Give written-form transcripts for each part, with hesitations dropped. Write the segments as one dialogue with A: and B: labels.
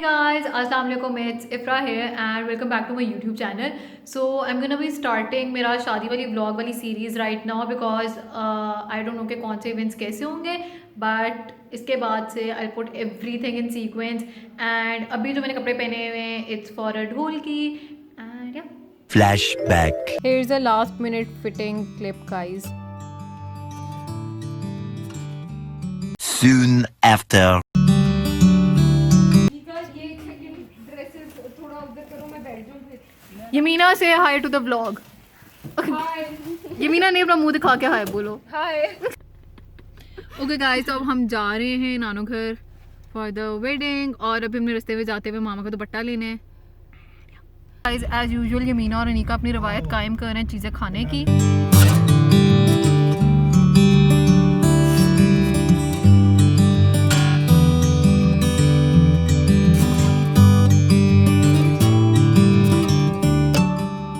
A: guys, Assalamu alaikum. It's Ifra here and welcome back to my YouTube channel. So I'm gonna be starting मेरा शादी वाली vlog वाली series right now because I don't know कि कौन से events कैसे होंगे, but इसके बाद से I'll put everything in sequence and अभी जो मैंने कपड़े पहने हुए हैं it's for a dholki and yeah.
B: Flashback.
C: Here's a last minute fitting clip, guys.
B: Soon after.
A: यमीना से हाय टू द व्लॉग. यमीना ने अपना मुंह दिखा के हाय बोलो.
C: Hi.
A: ओके गाइस, अब हम जा रहे हैं नानो घर फॉर द वेडिंग और अभी हमने रास्ते में जाते हुए मामा का दुपट्टा लेने हैं. गाइस एज यूजुअल यमीना और अनीका अपनी रवायत कायम कर रहे हैं चीज़ें खाने की.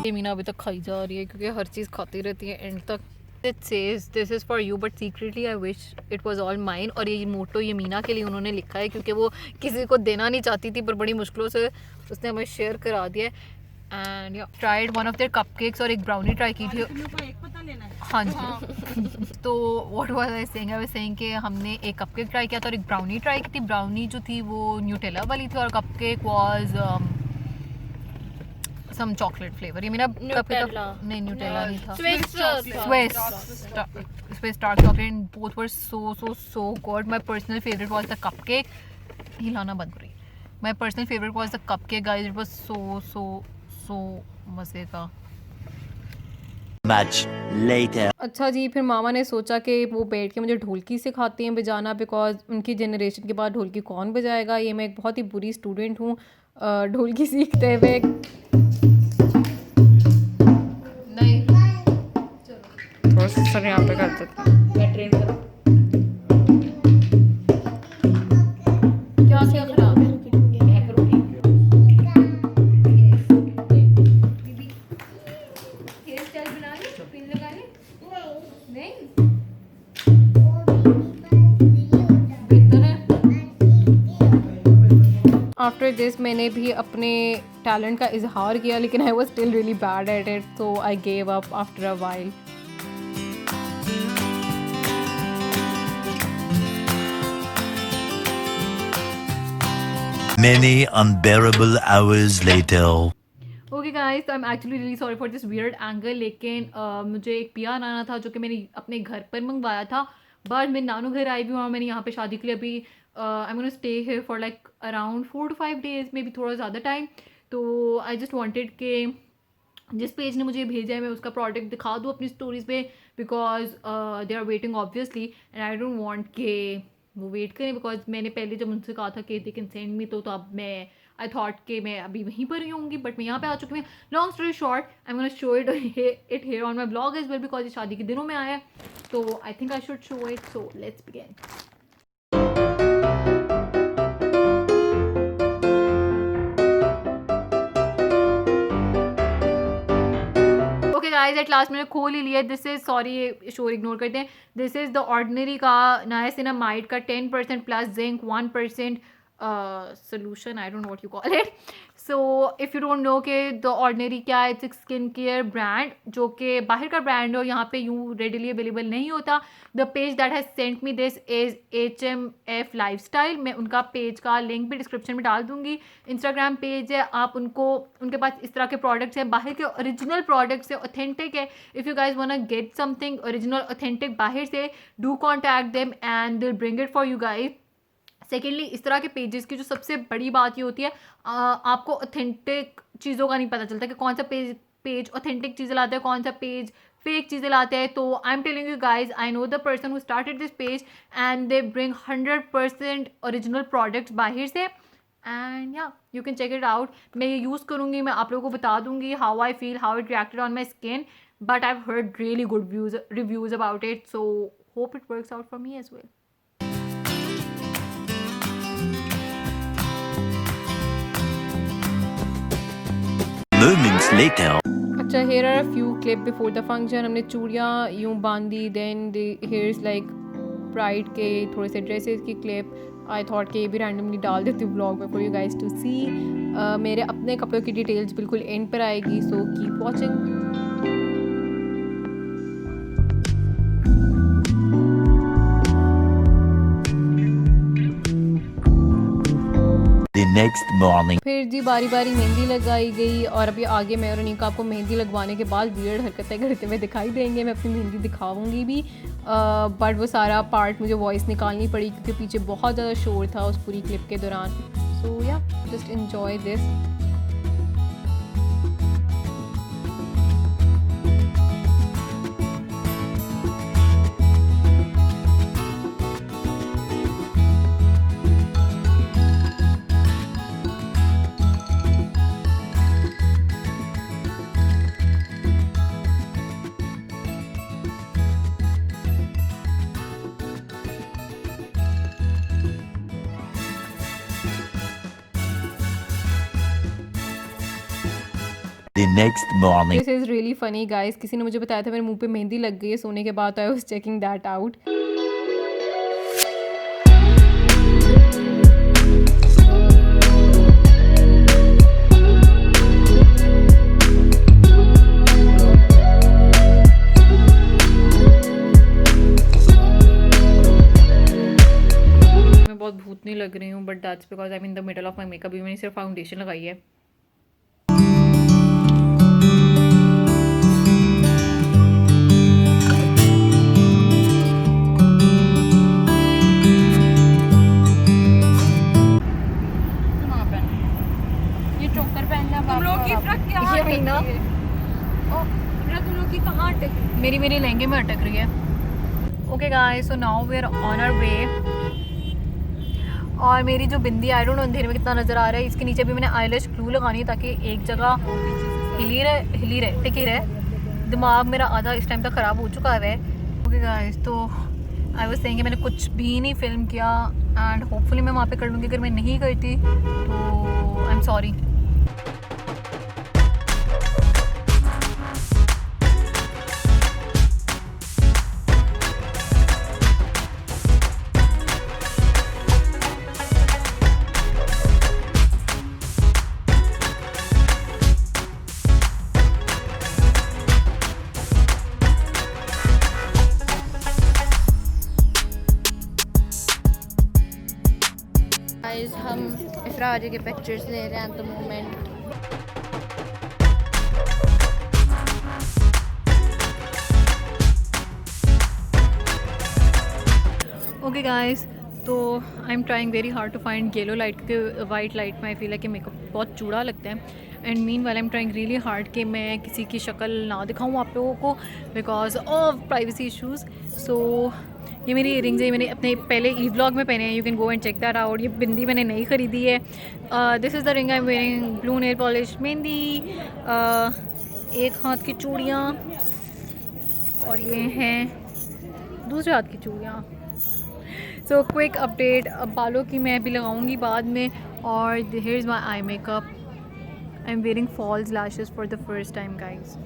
A: यमीना अभी तक खाई जा रही है क्योंकि हर चीज़ खाती रहती है एंड तक. It says this is for you but secretly I wish it was all mine. और ये मोटो यमीना के लिए उन्होंने लिखा है क्योंकि वो किसी को देना नहीं चाहती थी पर बड़ी मुश्किलों से उसने हमें शेयर करा दिया है. एंड या tried one of their cupcakes और एक ब्राउनी ट्राई की थी. हाँ जी. तो what was I saying, I was saying कि हमने एक कपकेक ट्राई किया था और एक ब्राउनी ट्राई की थी. ब्राउनी जो थी वो न्यूटेला वाली थी और cupcake was some chocolate flavour. ये मेरा नहीं न्यूटेला नहीं था. Swiss dark chocolate. Both were so good. My personal favourite was the cupcake. हिलाना बंद करिए. My personal favourite was the cupcake guys. It was so मजे का.
B: Much later.
C: अच्छा जी, फिर मामा ने सोचा कि वो बैठ के मुझे ढोलकी सिखाती हैं बजाना बिकॉज उनकी जनरेशन के बाद ढोलकी कौन बजाएगा. ये मैं एक बहुत ही बुरी स्टूडेंट हूँ ढोलकी सीखते हुए.
A: नहीं
C: सर यहाँ पे कर देते हैं.
A: मैं ट्रेन करूँ. क्या खराब है. मैं करूँगी. दीदी हेयर स्टाइल बना ली, पिन लगा ली. नहीं बेहतर है.
C: आफ्टर दिस मैंने भी अपने टैलेंट का इजहार किया लेकिन I was still really bad at it so I gave up after a while.
B: Many unbearable hours later.
A: Okay guys, I am actually really sorry for this weird angle. लेकिन मुझे एक पियान आना था जो कि मैंने अपने घर पर मंगवाया था. बट मैं नानू घर आई भी हूँ और मैंने यहाँ पे शादी के लिए अभी आई am gonna stay here for like around 4 to 5 days में भी थोड़ा ज़्यादा टाइम. तो आई जस्ट वांटेड के जिस पेज ने मुझे भेजा है मैं उसका प्रोडक्ट दिखा दूँ अपनी स्टोरीज पे because they are waiting obviously and I don't want के वो वेट करें बिकॉज मैंने पहले जब उनसे कहा था कि दे कैन सेंड मी तो अब मैं आई थॉट कि मैं अभी वहीं पर ही होंगी बट मैं यहाँ पे आ चुकी हूँ. Long story short, I am gonna show it here on my blog as well because ये शादी के दिनों में आया है तो I think I should show it. So let's begin. Guys at last मैंने खोल ही लिया. दिस इज सॉरी शोर इग्नोर करते हैं. दिस इज द ऑर्डिनरी का नाइसिनामाइड का 10% plus zinc 1% solution. I don't know what you call it. So if you don't know कि द ऑर्डिनरी क्या है, इट्स एक स्किन केयर ब्रांड जो कि बाहर का ब्रांड हो, यहाँ पे यूँ रेडिली अवेलेबल नहीं होता. The page that has sent me this is HMF lifestyle. मैं उनका पेज का लिंक भी डिस्क्रिप्शन में डाल दूँगी. इंस्टाग्राम पेज है, आप उनके पास इस तरह के प्रोडक्ट्स हैं, बाहर के ओरिजिनल प्रोडक्ट्स है, ऑथेंटिक है. If you guys want to get something original authentic बाहर से, do contact them and they will bring it for you guys. Secondly, इस तरह के पेजेस की जो सबसे बड़ी बात ये होती है आपको ऑथेंटिक चीज़ों का नहीं पता चलता कि कौन सा पेज ऑथेंटिक चीज़ें लाते हैं, कौन सा पेज फेक चीज़ें लाते हैं. तो I am telling you guys, I know the person who started this page and they bring 100% original products बाहर से. And yeah you can check it out. मैं ये यूज़ करूँगी, मैं आप लोगों को बता दूँगी how I feel, how it reacted on my skin. But I have heard really good reviews about it. So hope it works out for me as well.
B: Moments later.
C: अच्छा, here are a few clip before the function. हमने चूड़ियाँ यूँ बांधी, then the hairs like pride के थोड़े से dresses की clip, I thought कि ये भी रैंडमली डाल देती हूँ ब्लॉग में फॉर यू गाइज टू सी। मेरे अपने कपड़ों की डिटेल्स बिल्कुल एंड पर आएगी, so keep watching.
B: The next morning.
C: फिर जी बारी बारी मेहंदी लगाई गई और अभी आगे मैं और अनीका आपको मेहंदी लगवाने के बाद वियर्ड हरकतें करते हुए दिखाई देंगे। मैं अपनी मेहंदी दिखाऊंगी भी, बट वो सारा पार्ट मुझे वॉइस निकालनी पड़ी क्योंकि पीछे बहुत ज़्यादा शोर था उस पूरी क्लिप के दौरान। सो या just enjoy this.
B: The next morning.
C: This is really funny guys. किसी ने मुझे बताया था मेरे मुंह पे मेहंदी लग गई है सोने के बाद, I was checking that out. मैं बहुत भूतनी लग रही हूँ, but that's because I am in the middle of my makeup. भी मैंने सिर्फ फाउंडेशन लगाई है। मेरे लहंगे में अटक रही है। Okay guys, so now we are on our way. और मेरी जो बिंदी, आई डोंट नो अंधेरे में कितना नज़र आ रहा है, इसके नीचे भी मैंने आईलैश ग्लू लगानी है ताकि एक जगह हिली रहे टिकी रहे। दिमाग मेरा आधा इस टाइम तक ख़राब हो चुका है। ओके गाइस, तो आई वाज सेइंग कि मैंने कुछ भी नहीं फिल्म किया एंड होपफुली मैं वहाँ पे कर लूँगी। अगर मैं नहीं करती तो आई एम सॉरी। हम इफ्राज के पिक्चर्स ले रहे हैं at the moment. Okay guys, तो I am trying very hard to find yellow light के वाइट लाइट में आई फील है कि मेकअप बहुत चूड़ा लगता है। And mean while I am trying really hard कि मैं किसी की शक्ल ना दिखाऊँ आप लोगों को बिकॉज ऑफ प्राइवेसी इशूज़। सो ये मेरी इयरिंग्स है, मैंने अपने पहले ई व्लॉग में पहने हैं, you can go and check that out. ये बिंदी मैंने नहीं ख़रीदी है। This is the ring I am wearing, blue nail polish mehndi, एक हाथ की चूड़ियाँ और ये हैं दूसरे हाथ की चूड़ियाँ। सो क्विक अपडेट, अब बालों की मैं भी लगाऊंगी बाद में। और here is my eye makeup. I am wearing false lashes for the first time guys.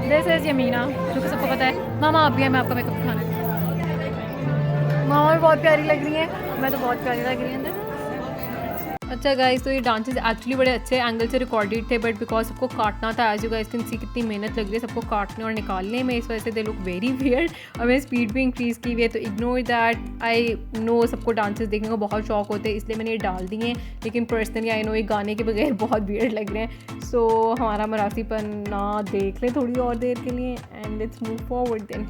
C: This is Yamina, जो कि सबको पता है। मामा आप भी हैं, मैं आपका मेकअप दिखाना है। मामा भी बहुत प्यारी लग रही है, मैं तो बहुत प्यारी लग रही हूँ। अच्छा गाइस, तो ये डांसेस एक्चुअली बड़े अच्छे एंगल से रिकॉर्डेड थे, बट बिकॉज सबको काटना था, as you guys can see कितनी मेहनत लग रही है सबको काटने और निकालने में, इस वजह से दे लुक वेरी वियर्ड। और मैंने स्पीड भी इंक्रीज़ की हुई है, तो इग्नोर दैट। आई नो सबको डांसेस देखने का बहुत शौक होते हैं, इसलिए मैंने ये डाल दिए हैं, लेकिन पर्सनली आई नो ये गाने के बगैर बहुत वियर्ड लग रहे हैं। सो हमारा मरासीपन ना देख लें थोड़ी और देर के लिए and let's move forward then.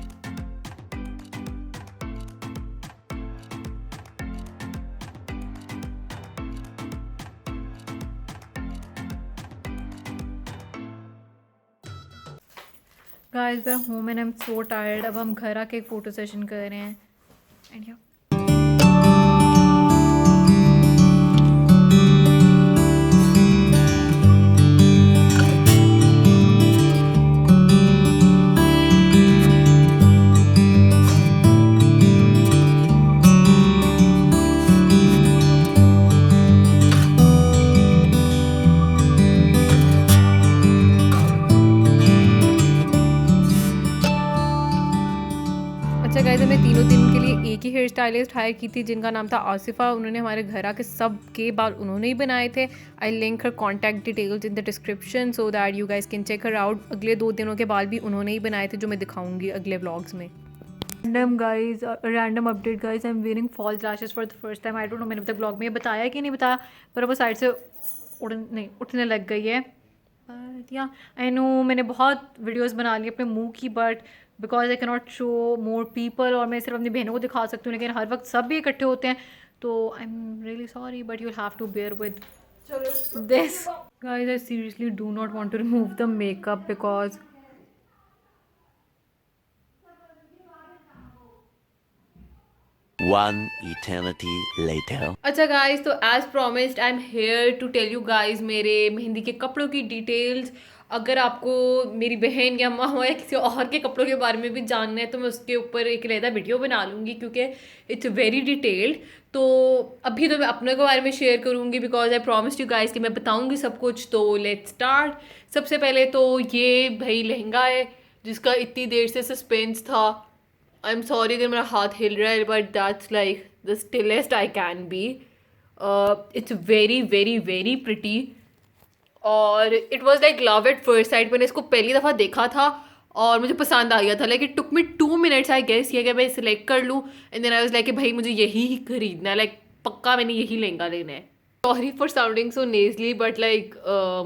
C: Guys way home and I am so tired. अब हम घर आके एक फ़ोटो सेशन कर रहे हैं एंड या अच्छा गाइस, हमने तीनों दिन के लिए एक ही हेयर स्टाइलिस्ट हायर की थी जिनका नाम था आसिफा। उन्होंने हमारे घर आके सब के बाल उन्होंने ही बनाए थे। I link her contact details in the description so that you guys can check her out. अगले 2 दिनों के बाल भी उन्होंने ही बनाए थे जो मैं दिखाऊंगी अगले व्लॉग्स में। Random update guys, I am wearing false lashes for the first time. I don't know मैंने अब तक ब्लॉग में ये बताया कि नहीं बताया, पर वो साइड से उठने लग गई है। या आई नो मैंने बहुत वीडियोस बना ली अपने मुंह की, but because I can not show more people, और मैं सिर्फ अपनी बहनों को दिखा सकती हूँ, लेकिन हर वक्त सब भी इकट्ठे होते हैं, तो I am really sorry but you have to bear with this guys. I seriously do not want to remove the makeup because
B: One eternity later.
C: अच्छा गाइस, तो as promised I am here to tell you guys मेरे मेहंदी के कपड़ों की details. अगर आपको मेरी बहन या माँ या किसी और के कपड़ों के बारे में भी जानना है तो मैं उसके ऊपर एक अलग वीडियो बना लूँगी, क्योंकि इट्स वेरी डिटेल्ड। तो अभी तो मैं अपने के बारे में शेयर करूँगी because I promised you guys कि मैं बताऊँगी सब कुछ। तो लेट्स स्टार्ट। सबसे पहले तो ये भाई लहंगा है जिसका इतनी देर से सस्पेंस था। आई एम सॉरी अगर मेरा हाथ हिल रहा है, but that's like the stillest I can be. It's very very very pretty और it was like love at first sight. मैंने इसको पहली दफ़ा देखा था और मुझे पसंद आ गया था। Like it took me 2 minutes I guess ये कि मैं सिलेक्ट कर लूँ, and then I was like कि भाई मुझे यही ही खरीदना है, लाइक पक्का मैंने यही लहंगा लेना है। Sorry for sounding so nasally but like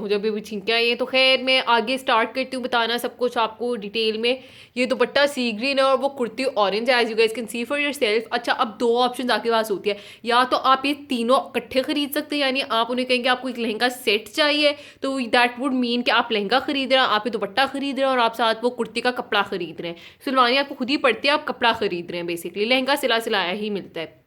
C: मुझे अभी छींकें आई हैं। तो खैर मैं आगे स्टार्ट करती हूँ बताना सब कुछ आपको डिटेल में। ये दुपट्टा सी ग्रीन है और वो कुर्ती ऑरेंज है, as you guys can see for yourself. अच्छा, अब 2 ऑप्शन आपके पास होती है, या तो आप ये तीनों इकट्ठे खरीद सकते हैं, यानी आप उन्हें कहेंगे आपको एक लहंगा सेट चाहिए, तो दैट वुड मीन कि आप लहंगा खरीद रहे हैं, आप ये दुपट्टा खरीद रहे हैं और आप साथ वो कुर्ती का कपड़ा खरीद रहे हैं। सिलवानी आपको खुद ही पड़ती है, आप कपड़ा खरीद रहे हैं, बेसिकली लहंगा सिलाया ही मिलता है।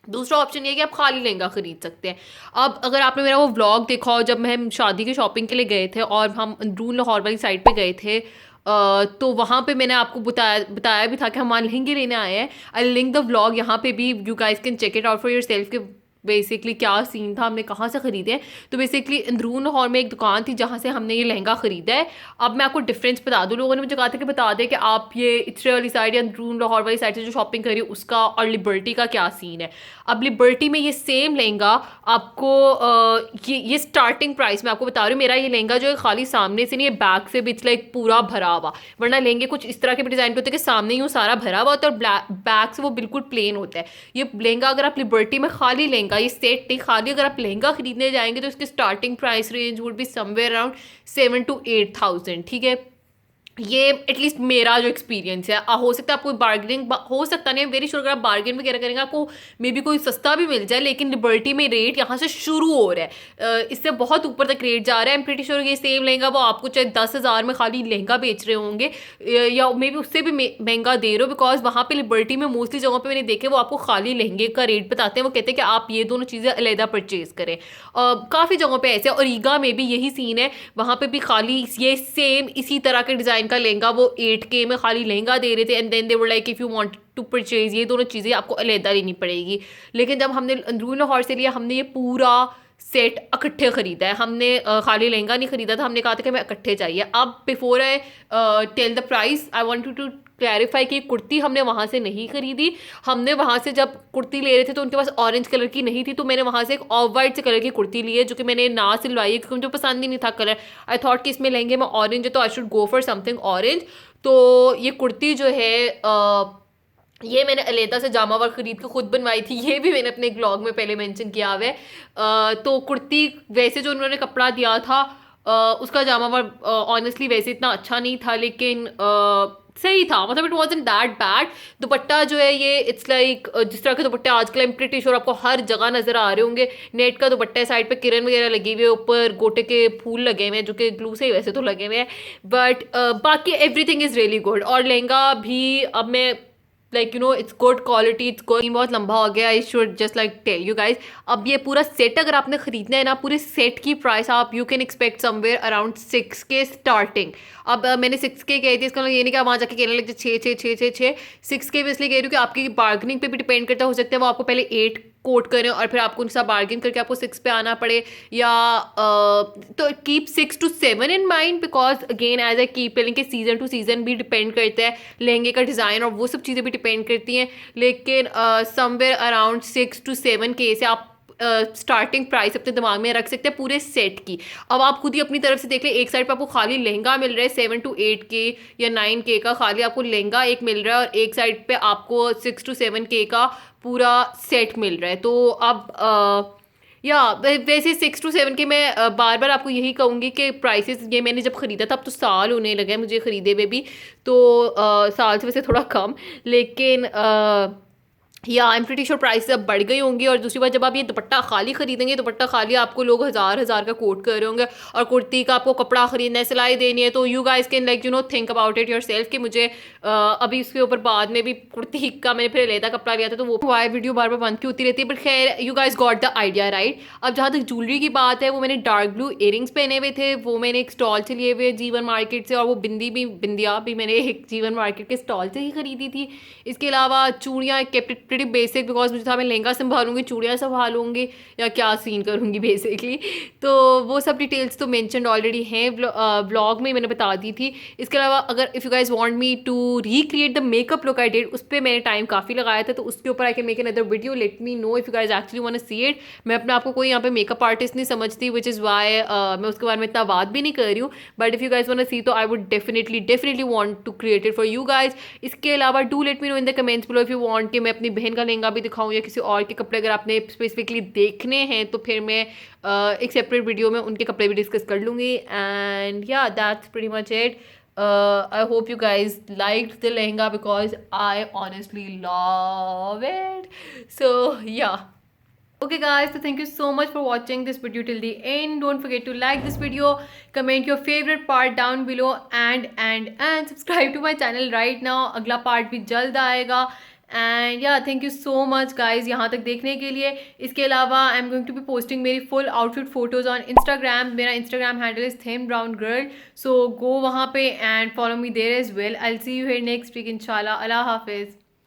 C: दूसरा ऑप्शन ये है कि आप खाली लहंगा खरीद सकते हैं। अब अगर आपने मेरा वो व्लॉग देखा हो जब हम शादी की शॉपिंग के लिए गए थे और हम अंदरून लाहौर वाली साइड पे गए थे, तो वहाँ पे मैंने आपको बताया भी था कि हम वहाँ लहंगे लेने आए हैं। आई लिंक द व्लॉग यहाँ पे भी, you guys can check it out for yourself कि बेसिकली क्या सीन था, हमने कहाँ से ख़रीदे। तो बेसिकली अंदरून लाहौर में एक दुकान थी जहाँ से हमने ये लहंगा ख़रीदा है। अब मैं आपको डिफरेंस बता दूँ, लोगों ने मुझे कहा था कि बता दें कि आप ये इथरे वाली साइड या अंदरून लाहौर वाली साइड से जो शॉपिंग करी उसका और लिबर्टी का क्या सीन है। अब लिबर्टी में ये सेम लहंगा आपको ये स्टार्टिंग प्राइस में आपको बता रही हूँ। मेरा ये लहंगा जो है खाली सामने से नहीं, ये बैक से भी इट्स लाइक पूरा भरा हुआ, वरना लहंगे कुछ इस तरह के भी डिज़ाइन पे होते हैं कि सामने यूँ सारा भरा हुआ होता है और बैक से वो बिल्कुल प्लेन होता है। ये लहंगा अगर आप लिबर्टी में खाली लहंगा, ये सेट नहीं, खाली अगर आप लहंगा खरीदने जाएंगे तो इसकी starting price range would be somewhere around 7,000 to 8,000। ठीक है, ये एटलीस्ट मेरा जो एक्सपीरियंस है। हो सकता है आपको बार्गेनिंग हो सकता नहीं, वेरी श्योर अगर आप बार्गेन वगैरह करेंगे आपको मे बी कोई सस्ता भी मिल जाए, लेकिन लिबर्टी में रेट यहाँ से शुरू हो रहा है, इससे बहुत ऊपर तक रेट जा रहा है। आई एम प्रीटी श्योर ये सेम लहंगा वो आपको चाहे 10,000 में खाली लहंगा बेच रहे होंगे या मे बी उससे भी महंगा दे रहे हो, बिकॉज वहाँ पे लिबर्टी में मोस्टली जगहों पे मैंने देखे वो आपको खाली लहंगे का रेट बताते हैं। वो कहते हैं कि आप ये दोनों चीज़ें अलहदा परचेज करें। काफ़ी जगहों पर ऐसे, और ईगा में भी यही सीन है, वहाँ पर भी खाली ये सेम इसी तरह के डिज़ाइन का लहंगा वो 8K में खाली लहंगा दे रहे थे, and then they were like if you want to purchase ये दोनों चीज़ें आपको अलहदा लेनी पड़ेगी। लेकिन जब हमने अंदरून लाहौर से लिया, हमने ये पूरा सेट इकट्ठे ख़रीदा है। हमने खाली लहंगा नहीं ख़रीदा था, हमने कहा था कि हमें इकट्ठे चाहिए। अब before I tell the price I want to clarify कि कुर्ती हमने वहाँ से नहीं खरीदी। हमने वहाँ से जब कुर्ती ले रहे थे तो उनके पास ऑरेंज कलर की नहीं थी, तो मैंने वहाँ से एक ऑफ वाइट से कलर की कुर्ती ली है जो कि मैंने ना सिलवाई है क्योंकि मुझे पसंद ही नहीं था कलर। आई थॉट कि इसमें लहंगे में ऑरेंज है तो I should go for something orange. तो ये कुर्ती जो है ये मैंने अलहदा से जामा वर्क ख़रीद के खुद बनवाई थी, ये भी मैंने अपने ब्लॉग में पहले मेंशन किया हुआ है। तो कुर्ती वैसे जो उन्होंने कपड़ा दिया था उसका जामा वर्क ऑनेस्टली वैसे इतना अच्छा नहीं था, लेकिन सही था, मतलब इट वॉजंट दैट बैड। दुपट्टा जो है ये इट्स लाइक जिस तरह के दुपट्टे आजकल आई एम प्रीटी श्योर आपको हर जगह नज़र आ रहे होंगे। नेट का दुपट्टा है, साइड पे किरण वगैरह लगी हुई है, ऊपर गोटे के फूल लगे हुए हैं जो कि ग्लू से ही वैसे तो लगे हुए हैं, बट बाकी एवरीथिंग इज़ रियली गुड। और लहंगा भी अब मैं like you know it's good quality, it's good. बहुत लंबा हो गया, I should just like tell you guys. अब ये पूरा सेट अगर आपने खरीदना है ना, पूरे सेट की प्राइस आप you can expect somewhere around 6K starting. अब मैंने 6K कही थी, इसका मतलब ये नहीं कि आप वहाँ जाके कहने लगे 6 6 6 6 6 6K भी इसलिए कह रही हूँ कि आपकी बार्गनिंग पे भी डिपेंड करता हो सकता है वो आपको पहले 8
A: कोट करें और फिर आपको उनसे बार्गेन करके आपको 6 पे आना पड़े, या तो keep 6 to 7 in mind, because again as I keep telling कि सीज़न टू सीज़न भी डिपेंड करता है, लहंगे का डिज़ाइन और वो सब चीज़ें भी डिपेंड करती हैं, लेकिन समवेयर अराउंड 6 to 7 के से आप स्टार्टिंग प्राइस अपने दिमाग में रख सकते हैं पूरे सेट की। अब आप खुद ही अपनी तरफ से देख लें, एक साइड पे आपको खाली लहंगा मिल रहा है 7 to 8K या 9K का, खाली आपको लहंगा एक मिल रहा है, और एक साइड पे आपको 6 to 7K का पूरा सेट मिल रहा है। तो अब या वैसे 6 to 7 के मैं बार बार आपको यही कहूँगी कि प्राइसेस, ये मैंने जब ख़रीदा था, अब तो साल होने लगे मुझे ख़रीदे हुए भी, तो साल से वैसे थोड़ा कम, लेकिन या I am pretty sure price अब बढ़ गई होंगी। और दूसरी बात, जब आप ये दुपट्टा खाली खरीदेंगे, दुपट्टा खाली आपको लोग हज़ार का कोट कर रहे होंगे, और कुर्ती का आपको कपड़ा खरीदना है, सिलाई देनी है, तो you guys can like think about it your self कि मुझे अभी इसके ऊपर बाद में भी कुर्ती का मैंने फिर लेता कपड़ा लिया था, तो वो वाई वीडियो बार बार बंद की होती रहती है, बट खैर you guys got the idea right. अब जहाँ तक ज्वेलरी की बात है, वो मैंने डार्क ब्लू इयरिंग्स पहने हुए थे, वो मैंने एक स्टॉल से लिए हुए जीवन मार्केट से, और वो बिंदिया भी मैंने एक जीवन मार्केट के स्टॉल से ही खरीदी थी। इसके अलावा चूड़ियाँ kept it pretty basic, because मुझे था मैं लहंगा संभालूंगी, चूड़ियाँ संभालूंगी, या क्या सीन करूँगी बेसिकली, तो वो सब डिटेल्स तो मेंशन्ड ऑलरेडी हैं व्लॉग में, मैंने बता दी थी। इसके अलावा अगर if you guys want me to recreate the makeup look I did, उस पर मैंने टाइम काफ़ी लगाया था, तो उसके ऊपर I can make another video, let me know if you guys actually want to see it. मैं अपने आपको कोई यहाँ पे मेकअप आर्टिस्ट नहीं समझती, विच इज़ वाई मैं उसके बारे में इतना बात भी नहीं कर रही हूँ, but if you guys want to see, तो I would definitely want to create it for you guys. इसके अलावा do let me know in the comments below if you want कि मैं अपनी बहन का लहंगा भी दिखाऊँ या किसी और के कपड़े अगर आपने स्पेसिफिकली देखने हैं, तो फिर मैं एक सेपरेट वीडियो में उनके कपड़े भी डिस्कस कर लूँगी। एंड या that's pretty much it. I hope you guys liked the lehenga because I honestly love it. So yeah. Okay guys, so thank you so much for watching this video till the end. Don't forget to like this video, comment your favorite part down below, and subscribe to my channel right now. अगला part भी जल्द आएगा। And yeah thank you so much guys यहाँ तक देखने के लिए। इसके अलावा I am going to be posting मेरी full outfit photos on Instagram. मेरा Instagram handle is them brown girl, so go वहाँ पे and follow me there as well. I will see you here next week इंशाल्लाह। अल्लाह हाफिज़।